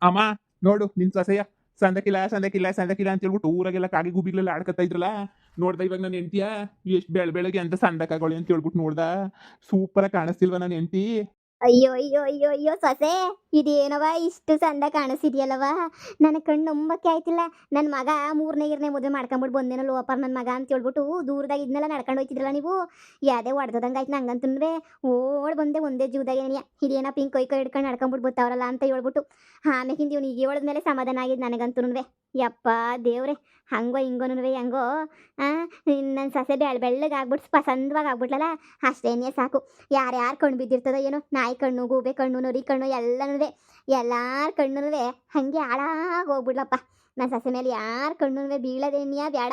ಅಮ್ಮ ನೋಡು ನಿನ್ ಸೊಸೆಯ ಸಂದಕಿಲ್ಲ ಸಂದಕಿಲ್ಲ ಸಂದಕಿಲ್ಲ ಅಂತ ಹೇಳ್ಬಿಟ್ಟು ಊರಾಗೆಲ್ಲ ಕಾಗಿ ಗುಬಿಗ್ಲೆಲ್ಲ ಆಡ್ಕತ್ತಾ ಇದ್ರಲ್ಲ. ನೋಡ್ದ ಇವಾಗ ನನ್ನ ಹೆಂಡ್ತಿಯ ಎಷ್ಟು ಬೆಳಗ್ಗೆ ಅಂತ ಸಂದಕಾಗೋಳಿ ಅಂತ ಹೇಳ್ಬಿಟ್ಟು ನೋಡ್ದ. ಸೂಪರ್ ಕಾಣಿಸ್ತಿಲ್ವ ನನ್ನ ಹೆಂಡ್ತಿ? ಅಯ್ಯೋ ಅಯ್ಯೋ ಅಯ್ಯೋ ಅಯ್ಯೋ ಸೊಸೆ, ಇದೇನವ ಇಷ್ಟು ಚಂದ ಕಾಣಿಸಿದ್ಯಲ್ಲವ. ನನ್ನ ಕಣ್ಣು ನಂಬಕ್ಕೆ ಆಯ್ತಿಲ್ಲ. ನನ್ನ ಮಗ ಮೂರನೇ ಮದುವೆ ಮಾಡ್ಕೊಂಬಿಟ್ಟು ಬಂದೇನೋ ಲೋಪರ್ ನನ್ನ ಮಗ ಅಂತ ಹೇಳ್ಬಿಟ್ಟು ದೂರದಾಗ ಇದನ್ನೆಲ್ಲ ನಡ್ಕೊಂಡು ಹೋಯ್ತಿದ್ರಲ್ಲ ನೀವು. ಯಾವ್ದೇ ಹೊಡೆದಂಗೆ ಆಯ್ತು ನಂಗಂತೂ. ಓಡ್ ಬಂದೆ ಒಂದೇ ಜೀವದಾಗ ಏನಿಯ ಇದೇನ ಪಿಂಕ್ ಕೈ ಹಿಡ್ಕೊಂಡು ನಡ್ಕೊಂಬಿಟ್ಟು ಬರ್ತಾವ್ರಲ್ಲ ಅಂತ ಹೇಳ್ಬಿಟ್ಟು ಆಮೇಕಿಂದ ಇವ್ನು ಈಗ ಹೇಳಿದ್ಮೇಲೆ ಸಮಾಧಾನ ಆಗಿದ್ದು ನನಗಂತೂ. ಯಪ್ಪ ದೇವ್ರೆ, ಹಂಗೋ ಹಿಂಗೋನು ಹೆಂಗೋ ನನ್ನ ಸೊಸೆ ಬೆಳ್ಳಗೆ ಆಗ್ಬಿಟ್ಟು ಪಸಂದವಾಗಿ ಆಗ್ಬಿಟ್ಲಲ್ಲ, ಅಷ್ಟೇನೇ ಸಾಕು. ಯಾರ್ಯಾರು ಕಣ್ಣು ಬಿದ್ದಿರ್ತದೋ ಏನೋ, ನಾಯಿ ಕಣ್ಣು, ಗೂಬೆ ಕಣ್ಣು, ನರಿ ಕಣ್ಣು ಎಲ್ಲನೂ ಎಲ್ಲಾರ ಕಣ್ಣು ಹಂಗೆ ಹಾಳಾಗಿ ಹೋಗ್ಬಿಡ್ಲಪ್ಪ. ನನ್ನ ಸೊಸೆ ಮೇಲೆ ಯಾರ ಕಣ್ಣು ಬೀಳೋದೇನಿಯ ಬೇಡ.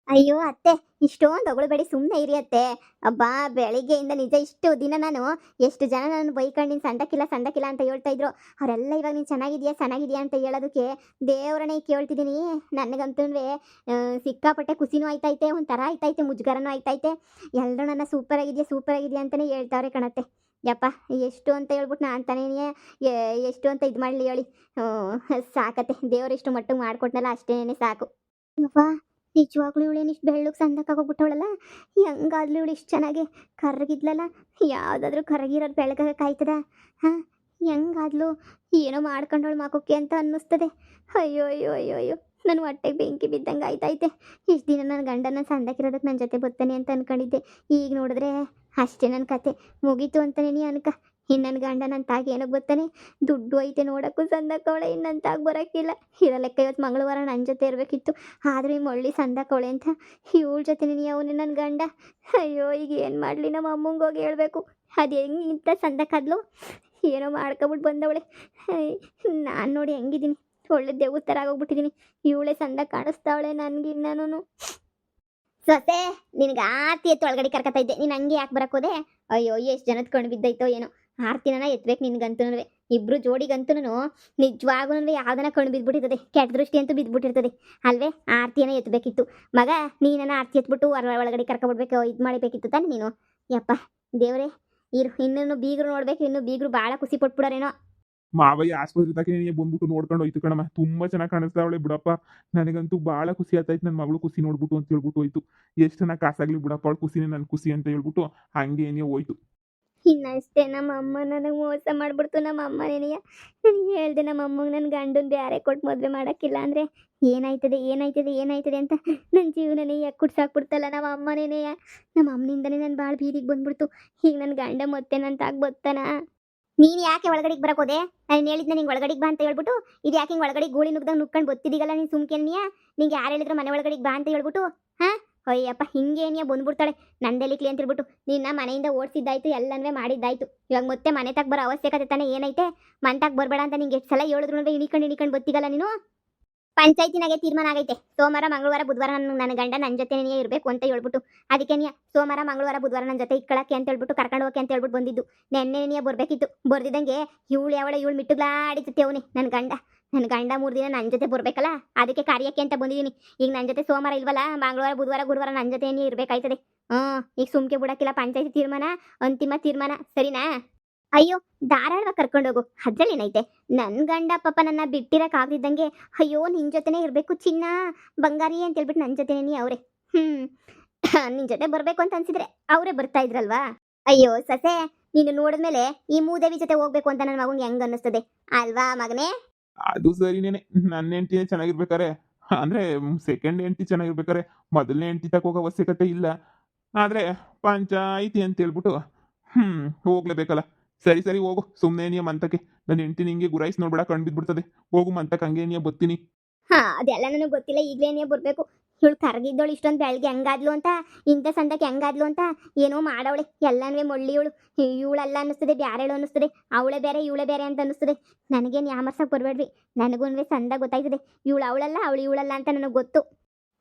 ಅಯ್ಯೋ ಅತ್ತೆ, ಇಷ್ಟೊಂದು ಹೊಗಳ್ಬೇಡಿ, ಸುಮ್ಮನೆ ಇರಿ ಅತ್ತೆ. ಅಬ್ಬಾ ಬೆಳಿಗ್ಗೆಯಿಂದ ನಿಜ ಇಷ್ಟು ದಿನ ನಾನು ಎಷ್ಟು ಜನ ನಾನು ಬೈಕೊಂಡು ನೀನು ಸಂದಕ್ಕಿಲ್ಲ ಅಂತ ಹೇಳ್ತಾ ಇದ್ರು. ಅವರೆಲ್ಲ ಇವಾಗ ನೀನು ಚೆನ್ನಾಗಿದೆಯಾ ಅಂತ ಹೇಳೋದಕ್ಕೆ ದೇವರನ್ನೇ ಕೇಳ್ತಿದ್ದೀನಿ. ನನಗಂತೂ ಸಿಕ್ಕಾಪಟ್ಟೆ ಖುಷಿನೂ ಆಯ್ತೈತೆ, ಒಂಥರ ಆಯ್ತೈತೆ, ಮುಜುಗರನೂ ಆಯ್ತೈತೆ. ಎಲ್ಲರೂ ನನ್ನ ಸೂಪರ್ ಆಗಿದೆಯಾ ಅಂತಲೇ ಹೇಳ್ತಾವ್ರೆ ಕಣತ್ತೆ. ಯಪ್ಪ ಎಷ್ಟು ಅಂತ ಹೇಳ್ಬಿಟ್ಟು ನಾನು ತಾನೇ ಎಷ್ಟು ಅಂತ ಇದು ಮಾಡಲಿ ಹೇಳಿ. ಸಾಕತ್ತೆ, ದೇವ್ರು ಇಷ್ಟು ಮಟ್ಟಿಗೆ ಮಾಡಿಕೊಟ್ನಲ್ಲ ಅಷ್ಟೇನೆ ಸಾಕು. ಯಪ್ಪ ನಿಜವಾಗ್ಲೂ ಇವಳೇನು ಇಷ್ಟು ಬೆಳ್ಳಗೆ ಸಂದಕ್ಕಾಗೋಗ್ಬಿಟ್ಟವಳಲ್ಲ. ಹೆಂಗಾದ್ಲು ಇವಳು ಇಷ್ಟು ಚೆನ್ನಾಗಿ ಕರ್ರಗಿದ್ಲಲ್ಲ. ಯಾವುದಾದ್ರೂ ಕರ್ರಗಿರೋದು ಬೆಳಗಾಗಕ್ಕಾಯ್ತದ? ಹಾಂ, ಹೆಂಗಾದ್ಲು ಏನೋ ಮಾಡ್ಕೊಂಡವಳು ಮಕ್ಕಕ್ಕೆ ಅಂತ ಅನ್ನಿಸ್ತದೆ. ಅಯ್ಯೋ ಅಯ್ಯೋ ಅಯ್ಯೋ ಅಯ್ಯೋ, ನನ್ನ ಹೊಟ್ಟೆಗೆ ಬೆಂಕಿ ಬಿದ್ದಂಗೆ ಆಯ್ತೈತೆ. ಇಷ್ಟು ದಿನ ನನ್ನ ಗಂಡನ ಸಂದಕ್ಕಿರೋದಕ್ಕೆ ನನ್ನ ಜೊತೆ ಬರ್ತಾನೆ ಅಂತ ಅಂದ್ಕೊಂಡಿದ್ದೆ. ಈಗ ನೋಡಿದ್ರೆ ಅಷ್ಟೇ ನನ್ನ ಕತೆ ಮುಗೀತು ಅಂತಲೇ ನೀ ಅನ್ಕ. ಇನ್ನು ನನ್ನ ಗಂಡ ನನ್ನ ತಾಗಿ ಏನಕ್ಕೆ ಬರ್ತಾನೆ? ದುಡ್ಡು ಐತೆ ನೋಡೋಕ್ಕೂ ಸಂದಕ್ಕವಳೆ, ಇನ್ನು ನನ್ನ ತಾಗಿ ಬರೋಕ್ಕಿಲ್ಲ. ಇರೋ ಲೆಕ್ಕ ಇವತ್ತು ಮಂಗಳವಾರ ನನ್ನ ಜೊತೆ ಇರಬೇಕಿತ್ತು, ಆದರೆ ಈ ಮಳ್ಳಿ ಸಂದಕ್ಕವಳೆ ಅಂತ ಇವಳ ಜೊತೆ ನೀ ಅವನು ನನ್ನ ಗಂಡ. ಅಯ್ಯೋ ಈಗ ಏನು ಮಾಡಲಿ? ನಮ್ಮ ಅಮ್ಮಂಗೆ ಹೋಗಿ ಹೇಳಬೇಕು. ಅದು ಹೆಂಗೆ ಇಂಥ ಸಂದಕ್ಕಾದ್ಲು, ಏನೋ ಮಾಡ್ಕೊಬಿಟ್ಟು ಬಂದವಳೆ. ನಾನು ನೋಡಿ ಹೆಂಗಿದ್ದೀನಿ, ಒಳ್ಳೆ ದೇವ್ರ ಥರ ಆಗೋಗ್ಬಿಟ್ಟಿದ್ದೀನಿ. ಇವಳೆ ಸಂದ ಕಾಣಿಸ್ತಾವಳೆ ನನಗಿನ್ನೂ. ಸೊಸೆ, ನಿನಗೆ ಆರ್ತಿ ಎತ್ತು ಒಳಗಡೆ ಕರ್ಕತ್ತಾ ಇದ್ದೆ, ನೀನು ಹಂಗೆ ಯಾಕೆ ಬರೋಕೋದೆ? ಅಯ್ಯೋ ಎಷ್ಟು ಜನದ ಕಣ್ಣು ಬಿದ್ದೈತೋ ಏನೋ. ಆರ್ತಿನ ಎತ್ಬೇಕು ನಿನ್ಗಂತೂ. ಇಬ್ರು ಜೋಡಿಗಂತೂ ನಿಜವಾಗೂ ಯಾವ್ದನ ಕಣ್ಣು ಬಿದ್ದುಬಿಟ್ಟಿರ್ತದೆ, ಕೆಟ್ಟ ದೃಷ್ಟಿ ಅಂತೂ ಬಿದ್ದುಬಿಟ್ಟಿರ್ತದೆ ಅಲ್ವೇ? ಆರ್ತಿಯನ್ನ ಎತ್ತಬೇಕಿತ್ತು ಮಗ. ನೀನನ್ನ ಆರ್ತಿ ಎತ್ಬಿಟ್ಟು ಒಳಗಡೆ ಕರ್ಕೊಬಿಡ್ಬೇಕು, ಇದು ಮಾಡಬೇಕಿತ್ತು ತಾನೆ ನೀನು. ಯಪ್ಪ ದೇವ್ರೆ, ಇನ್ನೂ ಬೀಗರು ನೋಡ್ಬೇಕು, ಇನ್ನೂ ಬೀಗರು ಭಾಳ ಖುಷಿ ಪಟ್ಬಿಡೋರೇನೋ. ಮಾವಯ್ಯ ಆಸ್ಪತ್ರೆ ತಕ ಬಂದ್ಬಿಟ್ಟು ನೋಡ್ಕೊಂಡು ಹೋಯ್ತು ಕಣಮ್ಮ. ತುಂಬಾ ಚೆನ್ನಾಗಿ ಕಾಣಿಸ್ತಾವಳೆ ಬಿಡಪ್ಪ. ನನಗಂತೂ ಭಾಳ ಖುಷಿ ಆಯ್ತಾಯ್ತು, ನನ್ನ ಮಗಳು ಖುಷಿ ನೋಡ್ಬಿಟ್ಟು ಅಂತ ಹೇಳ್ಬಿಟ್ಟು ಹೋಯ್ತು. ಎಷ್ಟು ಚೆನ್ನಾಗಿ ಕಾಸಾಗ್ಲಿ ಬಿಡಪ್ಪ, ಅವಳು ಖುಷಿನೇ ನನ್ನ ಖುಷಿ ಅಂತ ಹೇಳ್ಬಿಟ್ಟು ಹಂಗೆ ಏನೇ ಹೋಯ್ತು. ಇನ್ನಷ್ಟೇ ನಮ್ಮ ಅಮ್ಮ ನನಗೆ ಮೋಸ ಮಾಡ್ಬಿಡ್ತು. ನಮ್ಮ ಅಮ್ಮನೇನೆಯ ನನಗೆ ಹೇಳ್ದೆ, ನಮ್ಮ ಅಮ್ಮಗೆ ನನ್ನ ಗಂಡನ ಬೇರೆ ಕೊಟ್ಟು ಮದುವೆ ಮಾಡೋಕ್ಕಿಲ್ಲ ಅಂದರೆ ಏನಾಯ್ತದೆ ಅಂತ ನನ್ನ ಜೀವನನೇ ಯಾಕೆ ಕುಡ್ಸಾಕ್ಬಿಡ್ತಲ್ಲ ನಮ್ಮ ಅಮ್ಮನೇನೆಯ. ನಮ್ಮ ಅಮ್ಮನಿಂದನೇ ನನ್ನ ಭಾಳ ಬೀದಿಗೆ ಬಂದ್ಬಿಡ್ತು. ಈಗ ನನ್ನ ಗಂಡ ಮತ್ತೆ ನನ್ನ ತಾಗ ಬತ್ತಾನ. ನೀನು ಯಾಕೆ ಒಳಗಡೆಗೆ ಬರೋಕೋದೆ? ನಾನು ಹೇಳಿದ್ನ ನಿಂಗೆ ಒಳಗಡೆಗೆ ಬಾ ಅಂತ ಹೇಳ್ಬಿಟ್ಟು, ಇದು ಯಾಕೆ ಹಿಂಗೆ ಒಳಗಡೆ ಗೋಳಿ ನುಗ್ದಾಗ ನುಗ್ಕೊಂಡು ಬತ್ತಿದ್ದೀಗಲ್ಲ ನೀನು ಸುಮ್ಕೆನ್ನಿಯ? ನಿಂಗೆ ಯಾರು ಹೇಳಿದ್ರು ಮನೆ ಒಳಗಡೆಗೆ ಬಾ ಅಂತ ಹೇಳ್ಬಿಟ್ಟು? ಹಾಂ ಅಯ್ಯಪ್ಪ, ಹಿಂಗೇನಿಯ ಬಂದ್ಬಿಡ್ತಾಳೆ ನಂದೆಲಿಕ್ಲಿ ಅಂತ ಹೇಳ್ಬಿಟ್ಟು. ನಿನ್ನ ಮನೆಯಿಂದ ಓಡಿಸಿದ್ದಾಯ್ತು, ಎಲ್ಲನೂ ಮಾಡಿದ್ದಾಯ್ತು. ಇವಾಗ ಮತ್ತೆ ಮನೆ ತಗ ಬರೋ ಅವಶ್ಯಕತೆ ತಾನೇ ಏನೈತೆ? ಮನೆ ತಗ ಬರಬೇಡ ಅಂತ ನಿಂಗೆ ಎಷ್ಟು ಸಲ ಹೇಳಿದ್ರು ಇಣಿಕೊಂಡು ಬತ್ತಿಗಲ್ಲ ನೀನು. ಪಂಚಾಯತಿನಾಗೆ ತೀರ್ಮಾನ ಆಗೈತೆ, ಸೋಮವಾರ ಮಂಗಳವಾರ ಬುಧವಾರ ನನ್ನ ಗಂಡ ನನ್ನ ಜೊತೆ ಇರಬೇಕು ಅಂತ ಹೇಳ್ಬಿಟ್ಟು. ಅದಕ್ಕೆ ನೀ ಸೋಮವಾರ ಮಂಗಳವಾರ ಬುಧವಾರ ನನ್ನ ಜೊತೆ ಇಟ್ಕೊಳ್ಳೋಕ್ಕೆ ಅಂತ ಹೇಳ್ಬಿಟ್ಟು ಕರ್ಕೊಂಡು ಹೋಗಿ ಅಂತ ಹೇಳ್ಬಿಟ್ಟು ಬಂದಿದ್ದು. ನೆನ್ನೆ ಬರಬೇಕಿತ್ತು, ಬರ್ದಿದ್ದಂಗೆ ಇವಳು ಮಿಟ್ಟುಗಳಾಡಿಸುತ್ತೆ ಅವನೇ ನನ್ನ ಗಂಡ. 3 ದಿನ ನನ್ನ ಜೊತೆ ಬರಬೇಕಲ್ಲ, ಅದಕ್ಕೆ ಕಾರ್ಯಕ್ಕೆ ಅಂತ ಬಂದಿದ್ದೀನಿ. ಈಗ ನನ್ನ ಜೊತೆ ಸೋಮವಾರ ಇಲ್ವಲ್ಲ, ಮಂಗಳವಾರ ಬುಧವಾರ ಗುರುವಾರ ನನ್ನ ಜೊತೆ ಇರಬೇಕಾಯ್ತದೆ. ಈಗ ಸುಮ್ಕೆ ಬಿಡಕ್ಕಿಲ್ಲ, ಪಂಚಾಯತಿ ತೀರ್ಮಾನ ಅಂತಿಮ ತೀರ್ಮಾನ, ಸರಿನಾ? ಅಯ್ಯೋ ಧಾರಾಳವಾಗಿ ಕರ್ಕೊಂಡೋಗು, ಅದ್ರಲ್ಲೇನೈತೆ? ನನ್ನ ಗಂಡ ಪಾಪ ನನ್ನ ಬಿಟ್ಟಿರಕ್ಕಾಗ್ದಿದ್ದಂಗೆ ಅಯ್ಯೋ ನಿನ್ನ ಜೊತೆನೇ ಇರಬೇಕು ಚಿನ್ನ ಬಂಗಾರಿ ಅಂತ ಹೇಳ್ಬಿಟ್ಟು ನನ್ನ ಜೊತೆನೇ ಅವರೇ. ನಿನ್ನ ಜೊತೆ ಬರಬೇಕು ಅಂತ ಅನ್ಸಿದ್ರೆ ಅವರೇ ಬರ್ತಾ ಇದ್ರಲ್ವಾ? ಅಯ್ಯೋ ಸಸೆ, ನೀನು ನೋಡಿದ್ಮೇಲೆ ಈ ಮೂದೇವಿ ಜೊತೆ ಹೋಗ್ಬೇಕು ಅಂತ ನನ್ನ ಮಗನಿಗೆ ಹೆಂಗ್ ಅನ್ನಿಸ್ತದೆ ಅಲ್ವಾ ಮಗನೇ? ಅದು ಸರಿನೇನೆ. ನನ್ನ ಹೆಂಡತಿ ಚೆನ್ನಾಗಿರ್ಬೇಕಾರೆ, ಅಂದ್ರೆ ಸೆಕೆಂಡ್ ಹೆಂಡತಿ ಚೆನ್ನಾಗಿರ್ಬೇಕಾರೆ ಮೊದಲನೇ ಹೆಂಡತಿ ತಕ ಹೋಗೋ ಅವಶ್ಯಕತೆ ಇಲ್ಲ. ಆದ್ರೆ ಪಂಚಾಯಿತಿ ಅಂತ ಹೇಳ್ಬಿಟ್ಟು ಹೋಗ್ಲೇಬೇಕಲ್ಲ. ಸರಿ ಹೋಗು, ಸುಮ್ಮನೆ ನೀ ಮಂತಕ್ಕೆ. ನನ್ನ ಹೆಂಡತಿ ನಿಂಗೆ ಗುರಾಯಿಸಿ ನೋಡ್ಬೇಡ, ಕಣ್ ಬಿದ್ಬಿಡ್ತದೆ. ಹೋಗು ಮಂತಕ್ಕೆ, ಹಂಗೆ ನೀ ಬತ್ತೀನಿ. ಅದೆಲ್ಲ ನನಗೆ ಗೊತ್ತಿಲ್ಲ, ಈಗಲೇನೇ ಬರಬೇಕು. ಇವಳು ಕರಗಿದ್ದವಳು ಇಷ್ಟೊಂದು ಬೆಳಗ್ಗೆ ಹೆಂಗಾದ್ಲು ಅಂತ, ಇಂಥ ಸಂದಕ್ಕೆ ಹೆಂಗಾದ್ಲು ಅಂತ ಏನೋ ಮಾಡವಳೆ. ಎಲ್ಲನೂ ಮೊಳ್ಳಿ ಇವಳೆಲ್ಲ ಅನ್ನಿಸ್ತದೆ, ಬ್ಯಾರೇಳು ಅನ್ನಿಸ್ತದೆ. ಅವಳೇ ಬೇರೆ ಇವಳೇ ಬೇರೆ ಅಂತ ಅನ್ನಿಸ್ತದೆ. ನನಗೇನು ಯಾಮರ್ಸಕ್ಕೆ ಬರಬೇಡ್ರಿ, ನನಗೂ ಸಂದ ಗೊತ್ತಾಯ್ತದೆ. ಅವಳಲ್ಲ ಅವಳು ಇವಳಲ್ಲ ಅಂತ ನನಗೆ ಗೊತ್ತು.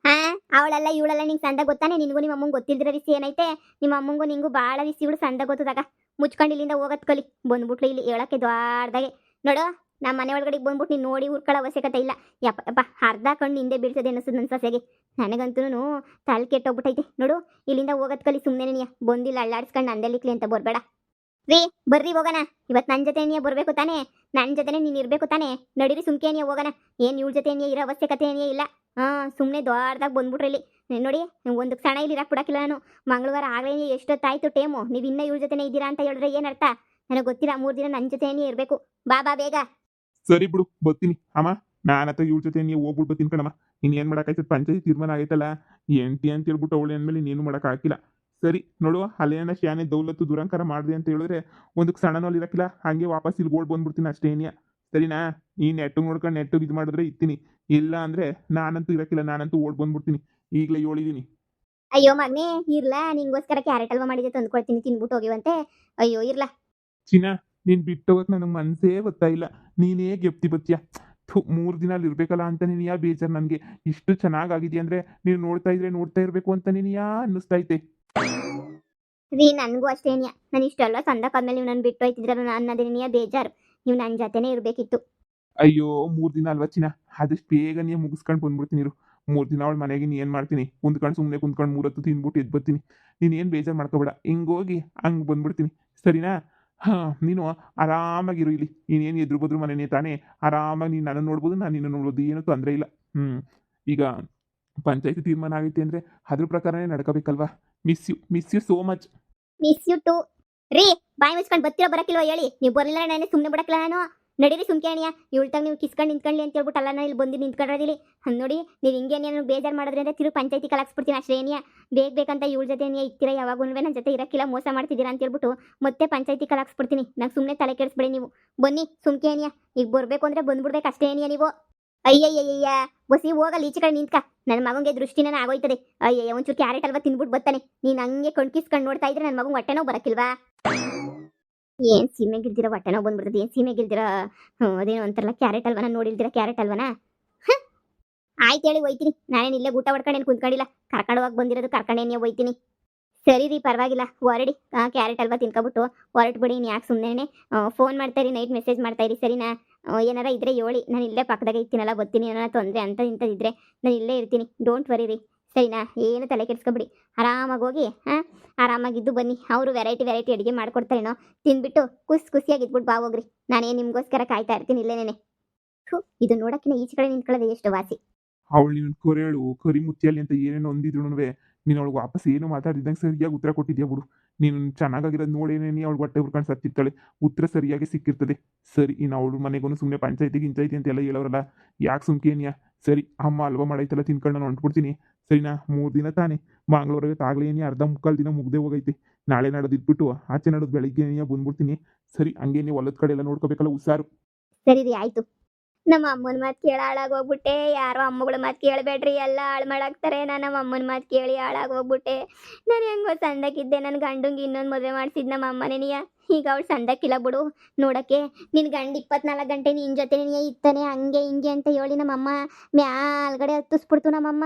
ಅವಳಲ್ಲ ಇವಳಲ್ಲ ನಿಂಗೆ ಸಂದ ಗೊತ್ತಾನೆ? ನಿನಗೂ ನಿಮ್ಮ ಅಮ್ಮಂಗೆ ಗೊತ್ತಿಲ್ದಿರೋ ವಿಷಯ ಏನೈತೆ? ನಿಮ್ಮ ಅಮ್ಮಂಗೂ ನಿಂಗೂ ಭಾಳ ವಿಷಯ ಇವಳು ಸಂದ ಗೊತ್ತದಾಗ. ಮುಚ್ಕೊಂಡು ಇಲ್ಲಿಂದ ಹೋಗೋದ್ ಕಲಿ. ಬಂದ್ಬಿಟ್ಲು ಇಲ್ಲಿ ಹೇಳಕ್ಕೆ ದೊಡ್ಡದಾಗೆ. ನೋಡು, ನಮ್ಮ ಮನೆ ಒಳಗಡೆ ಬಂದ್ಬಿಟ್ಟು ನೀನು ನೋಡಿ ಹುರ್ಕೊಳ್ಳೋ ಅವಶ್ಯಕತೆ ಇಲ್ಲ. ಯಪ್ಪ ಅರ್ಧ ಕಣ್ಣು ಹಿಂದೆ ಬೀಳ್ತದೆ ಅನ್ನಿಸ್ತದೆ ನನ್ನ ಸೊಸೆಗೆ. ನನಗಂತೂ ತಲೆ ಕೆಟ್ಟೋಗ್ಬಿಟ್ಟೈತೆ. ನೋಡು, ಇಲ್ಲಿಂದ ಹೋಗೋದ್ ಕಲಿ ಸುಮ್ಮನೆ. ನೀ ಬಂದಿಲ್ಲ ಅಳ್ಳಾಡಿಸ್ಕೊಂಡು ನಂದೆಲಿಕ್ಲಿ ಅಂತ ಬರಬೇಡ. ಬರ್ರಿ ಹೋಗೋಣ. ಇವತ್ತು ನನ್ನ ಜೊತೆ ನೀ ಬರಬೇಕು ತಾನೇ? ನನ್ನ ಜೊತೆನೆ ನೀನು ಇರಬೇಕು ತಾನೇ. ನಡೀರಿ ಸುಮ್ಕೇನಿಯ ಹೋಗೋಣ. ಏನು ಇವಳ ಜೊತೆ ಏನಿಯ ಇರೋ ಅವಶ್ಯಕತೆ ಏನಿಯ ಇಲ್ಲ. ಸುಮ್ಮನೆ ದೊಡ್ಡದಾಗಿ ಬಂದ್ಬಿಟ್ರಿ ಇಲ್ಲಿ. ನೋಡಿ ಒಂದು ಕ್ಷಣ ಇಲ್ಲಿ ಇರಕ್ಕೆ ಬಿಡಕ್ಕಿಲ್ಲ ನಾನು. ಮಂಗಳವಾರ ಆಗಲೇ ಎಷ್ಟೊತ್ತಾಯ್ತು ಟೇಮು, ನೀವು ಇನ್ನೂ ಇವಳ ಜೊತೆನೇ ಇದ್ದೀರಾ ಅಂತ ಹೇಳಿದ್ರೆ ಏನು ಅರ್ಥ? ನನಗೆ ಗೊತ್ತಿಲ್ಲ. 3 ದಿನ ನನ್ನ ಜೊತೆನೇ ಇರಬೇಕು. ಬಾ ಬಾ ಬೇಗ. ಸರಿ ಬಿಡು ಬರ್ತೀನಿ ಅಮ್ಮ. ನಾನತ್ತ ಇವ್ರ ಜೊತೆ ನೀವು ಹೋಗ್ಬಿಟ್ಟು ಬರ್ತೀನಿ ಕಣಮ್ಮ. ಇನ್ನೇನು ಮಾಡೋಕ್ಕಾಯ್ತದೆ, ಪಂಚಾಯತಿ ತೀರ್ಮಾನ ಆಗೈತಲ್ಲ. ಎಂಟಿ ಅಂತ ಹೇಳ್ಬಿಟ್ಟು ಅವಳು ಅಂದಮೇಲೆ ಇನ್ನೇನು ಮಾಡೋಕ್ಕಾಗಿಲ್ಲ. ಸರಿ ನೋಡುವ, ಅಲ್ಲೇನ ಶಾನೆ ದೌಲತ್ತು ದುರಂಕಾರ ಮಾಡಿದೆ ಅಂತ ಹೇಳಿದ್ರೆ ಒಂದು ಕ್ಷಣನಲ್ಲಿ ಇರಕ್ಕಿಲ್ಲ. ಹಾಗೆ ವಾಪಸ್ ಇಲ್ಲಿ ಓಡ್ ಬಂದ್ಬಿಡ್ತೀನಿ ಅಷ್ಟೇ ಏನಿಯ. ಸರಿನಾ? ಈ ನೆಟ್ಟಿಗೆ ನೋಡ್ಕೊಂಡು ನೆಟ್ಟಿಗೆ ಇದು ಮಾಡಿದ್ರೆ ಇರ್ತೀನಿ, ಇಲ್ಲ ಅಂದರೆ ನಾನಂತೂ ಇರಕ್ಕಿಲ್ಲ. ನಾನಂತೂ ಓಡ್ ಬಂದ್ಬಿಡ್ತೀನಿ. ಈಗಲೇ ಹೇಳಿದ್ದೀನಿ. ಅಯ್ಯೋ ಮಗನೇ ಇರ್ಲಾ, ನಿಂಗೋಸ್ಕರ ಕ್ಯಾರೆಟ್ ಹಲ್ವಾ ಮಾಡಿದೆ ತಂದ್ಕೊಡ್ತೀನಿ, ತಿನ್ಬಿಟ್ಟು ಹೋಗಿವಂತೆ. ಅಯ್ಯೋ ಇರ್ಲಾ. ಚಿನ್ನ, ನೀನು ಬಿಟ್ಟೋಗಕ್ಕೆ ನನಗೆ ಮನಸ್ಸೇ ಗೊತ್ತಾ ಇಲ್ಲ. ನೀನೇ ಗೆಪ್ತಿ ಬತ್ತೀಯ. 3 ದಿನ ಅಲ್ಲಿ ಇರ್ಬೇಕಲ್ಲ ಅಂತ ನೀನು ಬೇಜಾರು ನನಗೆ. ಇಷ್ಟು ಚೆನ್ನಾಗಾಗಿದೆಯಾ ಅಂದರೆ ನೀನು ನೋಡ್ತಾ ಇರಬೇಕು ಅಂತ ನೀನು ಅನ್ನಿಸ್ತೈತೆ. ರೀ ನನಗೂ ಅಷ್ಟೇನಿಯ. ನಾನು ಇಷ್ಟೆಲ್ಲ ಸಂದಕ್ಕಾದ್ಮೇಲೆ ನೀವು ನನ್ನ ಬಿಟ್ಟು ಹೋಯ್ತಿದ್ರಲ್ಲ, ಅನ್ನೋದೇನಿಯ ಬೇಜಾರು. ನೀವು ನನ್ನ ಜೊತೆನೇ ಇರಬೇಕಿತ್ತು. ಅಯ್ಯೋ 3 ದಿನ ಅಲ್ವಾ ಚಿನ್ನ, ಆದಷ್ಟು ಬೇಗ ನೀನು ಮುಗಿಸ್ಕೊಂಡು ಬಂದ್ಬಿಡ್ತೀನಿ ಇರು. 3 ದಿನ ಅವಳ ಮನೆಗೆ ನೀನು ಏನು ಮಾಡ್ತೀನಿ, ಕುಂತ್ಕೊಂಡು ಸುಮ್ಮನೆ ಕುಂತ್ಕೊಂಡು 3 ಹೊತ್ತು ತಿಂದ್ಬಿಟ್ಟು ಎದ್ದು ಬರ್ತೀನಿ. ನೀನು ಏನು ಬೇಜಾರು ಮಾಡ್ಕೋಬೇಡ, ಹಿಂಗೋಗಿ ಹಂಗೆ ಬಂದ್ಬಿಡ್ತೀನಿ. ಸರಿನಾ? ನೀನು ಆರಾಮಾಗಿರು ಇಲ್ಲಿ. ನೀನೇನು ಎದುರು ಬದ್ರು ಮನೆಯೇ ತಾನೇ. ಆರಾಮಾಗಿ ನೀನು ನನ್ನನ್ನು ನೋಡ್ಬೋದು, ನಾನು ನಿನ್ನ ನೋಡ್ಬೋದು, ಏನೂ ತೊಂದರೆ ಇಲ್ಲ. ಈಗ ಪಂಚಾಯತಿ ತೀರ್ಮಾನ ಆಗೈತೆ ಅಂದರೆ ಅದ್ರ ಪ್ರಕಾರನೇ ನಡ್ಕೋಬೇಕಲ್ವಾ. Miss you so much. Miss you too. ರೀ ಬಾಯಿ ಮುಚ್ಕೊಂಡು ಬತ್ತಿರೋ ಬರಕಿಲ್ವ ಹೇಳಿ. ನೀವು ಬರಲಿಲ್ಲ ನಾನೇ ಸುಮ್ಮನೆ ಬಿಡಕ್ಕಿಲ್ಲ ನಾನು. ನಡೀರಿ ಸುಮ್ಕೇಣಿಯ. ಇವಳ್ತಾಗ ನೀವು ಕಿಸ್ಕೊಂಡು ನಿಂತ್ಕೊಳ್ಳಿ ಅಂತ ಹೇಳ್ಬಿಟ್ಟು ಅಲ್ಲ ನಾನು ಇಲ್ಲಿ ಬಂದು ನಿಂತ್ಕೊಂಡಿರೋದಿಲ್ಲಿ. ನೋಡಿ ನೀವು ಹಿಂಗೆ ನಾನು ಬೇಜಾರು ಮಾಡಿದ್ರೆ ಅಂತ ತಿರುಗಿ ಪಂಚಾಯತಿ ಕಲಾಕ್ಸ್ಬಿಡ್ತೀನಿ ಅಷ್ಟೇ ಏನಿಯ. ಬೇಕಂತ ಇವಳ ಜೊತೆ ಏನಿಯ ಇರ್ತೀರ, ಯಾವಾಗೂ ನನ್ನ ಜೊತೆ ಇರಕ್ಕಿಲ್ಲ, ಮೋಸ ಮಾಡ್ತಿದ್ದೀರಾ ಅಂತ ಹೇಳ್ಬಿಟ್ಟು ಮತ್ತೆ ಪಂಚಾಯತಿ ಕಲಾಕ್ಸ್ಬಿಡ್ತೀನಿ. ನಂಗೆ ಸುಮ್ಮನೆ ತಲೆ ಕೆಡಿಸ್ಬೇಡಿ ನೀವು. ಬನ್ನಿ ಸುಮ್ಕೇಣಿಯ. ಈಗ ಬರಬೇಕು ಅಂದರೆ ಬಂದ್ಬಿಡ್ಬೇಕು ಅಷ್ಟೇ ಏನಿಯ ನೀವು. ಅಯ್ಯಯ್ಯಯ್ಯ ಬಸಿ ಹೋಗಲ್ಲ ಈಚೆ ಕಡೆ ನಿಂತ್ಕ. ನನ್ನ ಮಗಂಗೆ ದೃಷ್ಟಿನ ಆಗೋಯ್ತದೆ. ಅಯ್ಯಯ್ಯ ಒಂಚೂರು ಕ್ಯಾರೆಟ್ ಅಲ್ವಾ ತಿನ್ಬಿಟ್ಟು ಬರ್ತಾನೆ. ನೀನು ಹಂಗೆ ಕಣ್ಕಿಸ್ಕೊಂಡು ನೋಡ್ತಾ ಇದ್ರೆ ನನ್ನ ಮಗಂಗೆ ಹೊಟ್ಟೆನೋ ಬರಕ್ಕಿಲ್ವಾ? ಏನು ಸೀಮೆಗಿಲ್ದಿರ ಹೊಟ್ಟೆನೋ ಬಂದ್ಬಿಡ್ತದೆ. ಏನು ಸೀಮೆಗಿಲ್ದಿರ ಅದೇನೋ ಅಂತಾರಲ್ಲ ಕ್ಯಾರೆಟ್ ಅಲ್ವನ, ನೋಡಿಲ್ದಿರ ಕ್ಯಾರೆಟ್ ಅಲ್ವನ. ಆಯ್ತು ಹೇಳಿ ಹೋಯ್ತೀನಿ. ನಾನೇನು ಇಲ್ಲೇ ಊಟ ಹೊಡ್ಕೊಂಡೇನು ಕುಂತ್ಕೊಂಡಿಲ್ಲ. ಕರ್ಕೊಂಡು ಹೋಗಿ ಬಂದಿರೋದು ಕರ್ಕೊಂಡೇನೇ ಹೋಯ್ತೀನಿ. ಸರಿ ರೀ ಪರವಾಗಿಲ್ಲ, ಹೊರಡಿ. ಕ್ಯಾರೆಟ್ ಅಲ್ವಾ ತಿನ್ಕೊಬಿಟ್ಟು ಹೊರಟ್ಬಿಡಿ. ಇನ್ನು ಯಾಕೆ ಸುಮ್ಮನೆ ಫೋನ್ ಮಾಡ್ತಾಯಿರಿ, ನೈಟ್ ಮೆಸೇಜ್ ಮಾಡ್ತಾಯಿರಿ. ಸರಿನಾ? ಏನಾರ ಇದ್ರೆ ಹೇಳಿ, ನಾನು ಇಲ್ಲೇ ಪಕ್ಕದಾಗ ಇರ್ತೀನಲ್ಲ, ಬರ್ತೀನಿ. ಏನಾರ ತೊಂದರೆ ಅಂತ ಇಂಥದ್ದಿದ್ರೆ ನಾನು ಇಲ್ಲೇ ಇರ್ತೀನಿ. ಡೋಂಟ್ ವರಿ ರೀ. ಸರಿನಾ? ಏನು ತಲೆ ಕೆಡಿಸ್ಕೊಬಿಡಿ. ಆರಾಮಾಗಿ ಹೋಗಿ ಆರಾಮಾಗಿದ್ದು ಬನ್ನಿ. ಅವರು ವೆರೈಟಿ ಅಡುಗೆ ಮಾಡ್ಕೊಡ್ತಾರೇನೋ, ತಿಂದ್ಬಿಟ್ಟು ಖುಷಿಯಾಗಿದ್ಬಿಟ್ಟು ಬಾ ಹೋಗ್ರಿ. ನಾನೇನು ನಿಮಗೋಸ್ಕರ ಕಾಯ್ತಾ ಇರ್ತೀನಿ ಇಲ್ಲೇನೆ. ಇದು ನೋಡೋಕ್ಕಿಂತ ಈಚೆ ಕಡೆ ನಿಂತ್ಕೊಳ್ಳೋದು ಎಷ್ಟು ವಾಸಿ. ಅವಳು ನೀನು ಕೊರೆಯಳು ಕರಿ ಮುತ್ತಿಯಲ್ಲಿ ಅಂತ ಏನೇನೋ ಅಂದಿದ್ರು. ನೀನು ಅವಳಿಗೆ ವಾಪಸ್ ಏನು ಮಾತಾಡಿದಂಗೆ ಸರಿಯಾಗಿ ಉತ್ತರ ಕೊಟ್ಟಿದ್ಯಾ ಬಿಡು. ನೀನು ಚೆನ್ನಾಗಿರೋದು ನೋಡೇನೇನಿ ಅವಳು ಹೊಟ್ಟೆ ಹುರ್ಕೊಂಡು ಸತ್ತಿರ್ತಾಳೆ. ಉತ್ತರ ಸರಿಯಾಗಿ ಸಿಕ್ಕಿರ್ತದೆ. ಸರಿ, ಇನ್ನು ಅವಳು ಮನೆಗೂ ಸುಮ್ಮನೆ ಪಂಚಾಯತಿ ಅಂತೆಲ್ಲ ಹೇಳೋರಲ್ಲ, ಯಾಕೆ ಸುಮ್ಕೇನಿಯಾ? ಸರಿ, ಅಮ್ಮ ಅಲ್ವಾ ಮಾಡೈತಲ್ಲ ತಿನ್ಕೊಂಡು ನಾನು ಹೊಂಟ್ಬಿಡ್ತೀನಿ. ಸರಿನಾ? 3 ದಿನ ತಾನೇ. ಮಂಗಳೂರಿಗೆ ತಾಗ್ಲೇನಿ ಅರ್ಧ ಮುಕ್ಕಾಲು ದಿನ ಮುಗ್ದೇ ಹೋಗೈತೆ. ನಾಳೆ ನಾಡೋದು ಇದ್ಬಿಟ್ಟು ಆಚೆ ನಾಡೋದು ಬೆಳಿಗ್ಗೆ ಬಂದ್ಬಿಡ್ತೀನಿ. ಸರಿ, ಹಂಗೆ ನೀವು ಹೊಲದ ಕಡೆ ಎಲ್ಲ ನೋಡ್ಕೋಬೇಕಲ್ಲ, ಹುಷಾರು. ಸರಿ ರೀ ಆಯ್ತು. ನಮ್ಮ ಅಮ್ಮನ ಮಾತು ಕೇಳಿ ಹಾಳಾಗೋಗ್ಬಿಟ್ಟೆ. ಯಾರೋ ಅಮ್ಮಗಳ ಮಾತು ಕೇಳಬೇಡ್ರಿ, ಎಲ್ಲ ಹಾಳು ಮಾಡಾಕ್ತಾರೆ. ನಾನು ನಮ್ಮ ಅಮ್ಮನ ಮಾತು ಕೇಳಿ ಹಾಳಾಗೋಗ್ಬಿಟ್ಟೆ. ನಾನು ಹೆಂಗೋ ಸಂದಕ್ಕಿದ್ದೆ. ನನ್ನ ಗಂಡಂಗೆ ಇನ್ನೊಂದು ಮದುವೆ ಮಾಡಿಸಿದ್ ನಮ್ಮ ಅಮ್ಮನೇನಿಯ. ಈಗ ಅವಳು ಸಂದಕ್ಕಿಲ್ಲ ಬಿಡು ನೋಡೋಕ್ಕೆ. ನಿನ್ನ ಗಂಡ 24 ಗಂಟೆ ನಿನ್ನ ಜೊತೆನೇ ಇರ್ತಾನೆ, ಹಂಗೆ ಹಿಂಗೆ ಅಂತ ಹೇಳಿ ನಮ್ಮಮ್ಮ ಮ್ಯಾಲ್ಗಡೆ ಹತ್ತಿಸ್ಬಿಡ್ತು ನಮ್ಮಮ್ಮ.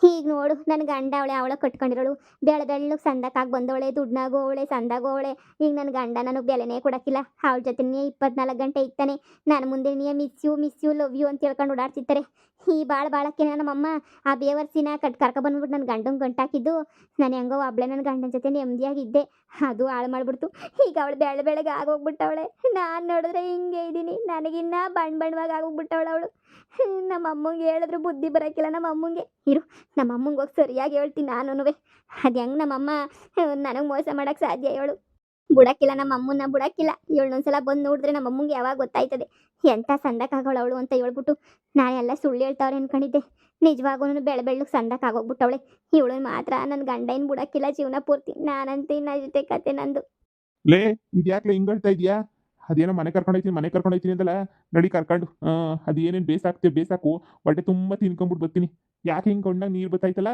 ಈಗ ನೋಡು ನನ್ನ ಗಂಡ ಅವಳ ಕಟ್ಕೊಂಡಿರೋಳು ಬೆಳ್ಳಗೆ ಸಂದಕ್ಕಾಗಿ ಬಂದವಳೆ, ದುಡ್ನಾಗು ಅವಳೆ, ಸಂದಾಗು ಅವಳೆ. ಈಗ ನನ್ನ ಗಂಡ ನನಗೆ ಬೆಲೆನೇ ಕೊಡೋಕ್ಕಿಲ್ಲ. ಅವಳ ಜೊತೆನೇ 24 ಗಂಟೆ ಇರ್ತಾನೆ. ನಾನು ಮುಂದೆ ಮಿಸ್ ಯು ಲವ್ ಯು ಅಂತ ಹೇಳ್ಕೊಂಡು ಓಡಾಡ್ತಿರ್ತಾರೆ. ಈ ಬಾಳಕ್ಕೆ ನಮ್ಮಮ್ಮ ಆ ಬೇವರ್ಸಿನ ಕರ್ಕೊಬಂದ್ಬಿಟ್ಟು ನನ್ನ ಗಂಡಂಗೆ ಗಂಟಾಕಿದ್ದು. ನಾನು ಹೆಂಗೋ ಒಬ್ಳೆ ನನ್ನ ಗಂಡನ ಜೊತೆ ನೆಮ್ಮದಿಯಾಗಿದ್ದೆ. ಅದು ಹಾಳು ಮಾಡಿಬಿಡ್ತು. ಈಗ ಅವಳು ಬೆಳಗ್ಗೆ ಆಗೋಗ್ಬಿಟ್ಟವಳೆ. ನಾನು ನೋಡಿದ್ರೆ ಹಿಂಗೆ ಇದ್ದೀನಿ. ನನಗಿನ್ನ ಬಣ್ಣವಾಗಿ ಆಗೋಗ್ಬಿಟ್ಟವಳು ಅವಳು. ನಮ್ಮ ಅಮ್ಮಂಗೆ ಹೇಳಿದ್ರು ಬುದ್ಧಿ ಬರೋಕ್ಕಿಲ್ಲ ನಮ್ಮ ಅಮ್ಮಂಗೆ. ಇರು, ನಮ್ಮ ಅಮ್ಮಂಗೆ ಹೋಗಿ ಸರಿಯಾಗಿ ಹೇಳ್ತೀನಿ ನಾನು. ಅದು ಹೆಂಗೆ ನಮ್ಮಮ್ಮ ನನಗೆ ಮೋಸ ಮಾಡೋಕ್ಕೆ ಸಾಧ್ಯ? ಹೇಳು. ಬಿಡಕ್ಕಿಲ್ಲ, ನಮ್ಮ ಅಮ್ಮನ್ನ ಬಿಡಕ್ಕಿಲ್ಲ. ಇವಳನ್ನೊಂದ್ಸಲ ಬಂದು ನೋಡಿದ್ರೆ ನಮ್ಮ ಅಮ್ಮಂಗೆ ಯಾವಾಗ ಗೊತ್ತಾಯ್ತದೆ ಎಂಥ ಸಂದಕ್ಕಾಗೋಳು ಅವಳು ಅಂತ ಹೇಳ್ಬಿಟ್ಟು. ನಾನೆಲ್ಲ ಸುಳ್ಳು ಹೇಳ್ತಾವ್ರೆ ಅನ್ಕೊಂಡಿದ್ದೆ. ನಿಜವಾಗೂ ಬೆಳ್ಳಗೆ ಸಂದಕ್ಕಾಗೋಗ್ಬಿಟ್ಟವಳೆ. ಇವಳನ್ನ ಮಾತ್ರ ನನ್ನ ಗಂಡ ಏನು ಬಿಡಕ್ಕಿಲ್ಲ ಜೀವನ ಪೂರ್ತಿ. ನಾನಂತೂ ಇನ್ನ ಜೊತೆ ಕತೆ ನಂದು. ಲೇ, ಇದ್ಯಾಕ್ಲೆ ಹಿಂಗೆ ಹೇಳ್ತಾ ಇದೆಯಾ? ಅದೇನೋ ಮನೆ ಕರ್ಕೊಂಡೋಯ್ತೀನಿ ಅಂತಲ್ಲ, ನಡಿ ಕರ್ಕೊಂಡು. ಅದೇನೇನು ಬೇಸಾಕು ಹೊಟ್ಟೆ ತುಂಬ ತಿನ್ಕೊಂಬಿಟ್ಟು ಬರ್ತೀನಿ. ಯಾಕೆ ಹಿಂಗೆ ಕೊಂಡಾಗ ನೀರು ಬತ್ತಾಯ್ತಲ್ಲ?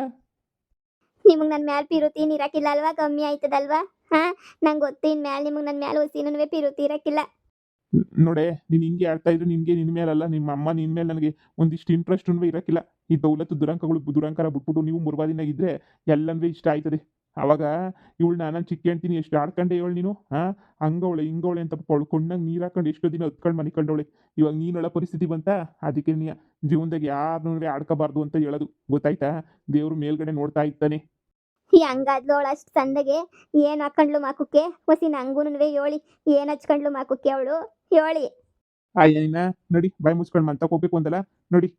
ನಿಮಗೆ ನನ್ನ ಮ್ಯಾಲೆ ಪಿರುತಿ ಇರಕ್ಕಿಲ್ಲ ಅಲ್ವಾ? ಕಮ್ಮಿ ಆಯ್ತದಲ್ವಾ? ನಂಗೆ ಗೊತ್ತು, ಇನ್ಮೇಲೆ ನಿಮಗೆ ನನ್ನ ಮ್ಯಾಲೆ ಹೊಸಿನೂ ಪಿರುತಿ ಇರಕ್ಕಿಲ್ಲ. ನೋಡೆ, ನೀನು ಹಿಂಗೆ ಆಡ್ತಾ ಇದ್ರು ನಿನ್ನ ಮೇಲಲ್ಲ, ನಿಮ್ಮ ಅಮ್ಮ ನಿನ್ನ ಮೇಲೆ ನನಗೆ ಒಂದಿಷ್ಟು ಇಂಟ್ರೆಸ್ಟ್ ಇರಕ್ಕಿಲ್ಲ. ಈ ದೌಲತ್ತು ದುರಂಕಾರ ಬಿಟ್ಬಿಟ್ಟು ನೀವು ಮುರ್ವಾದಿನಾಗಿದ್ದರೆ ಎಲ್ಲಂದ್ರೆ ಇಷ್ಟ ಆಯ್ತದೆ. ಅವಾಗ ಇವಳು ನಾನು ಚಿಕ್ಕ ಹೇಳ್ತೀನಿ ಎಷ್ಟು ಆಡ್ಕೊಂಡೆ ಇವಳು ನೀನು. ಹಂಗವಳೆ ಹಿಂಗವಳೆ ಅಂತ ಕೊಂಡಂಗೆ ನೀರು ಹಾಕೊಂಡು ಎಷ್ಟೋ ದಿನ ಹೊತ್ಕೊಂಡು ಮನಿಕೊಂಡವಳೆ. ಇವಾಗ ನೀನೊಳ ಪರಿಸ್ಥಿತಿ ಬಂತ. ಅದಕ್ಕೆ ನೀ ಜೀವನದಾಗ ಯಾರನ್ನೂ ಆಡ್ಕೋಬಾರ್ದು ಅಂತ ಹೇಳೋದು, ಗೊತ್ತಾಯ್ತಾ? ದೇವ್ರು ಮೇಲ್ಗಡೆ ನೋಡ್ತಾ ಇರ್ತಾನೆ. ಹಂಗಾದ್ಲು ಅವಳು ಅಷ್ಟು ಸಂದಗೆ. ಏನು ಹಾಕೊಂಡ್ಲು ಮಾಕುಕ್ಕೆ ಹೊಸಿ ನಂಗೂನುವೆ ಹೇಳಿ. ಏನು ಹಚ್ಕೊಂಡ್ಲು ಮಾಕುಕ್ಕೆ ಅವಳು ಹೇಳಿ. ಅಯ್ಯ ನೀನ ನಡಿ ಬಾಯಿ ಮುಚ್ಕೊಂಡು ಮಂತಕ್ಕೆ ಹೋಗ್ಬೇಕು ಅಂದಲ್ಲ. ನೋಡಿ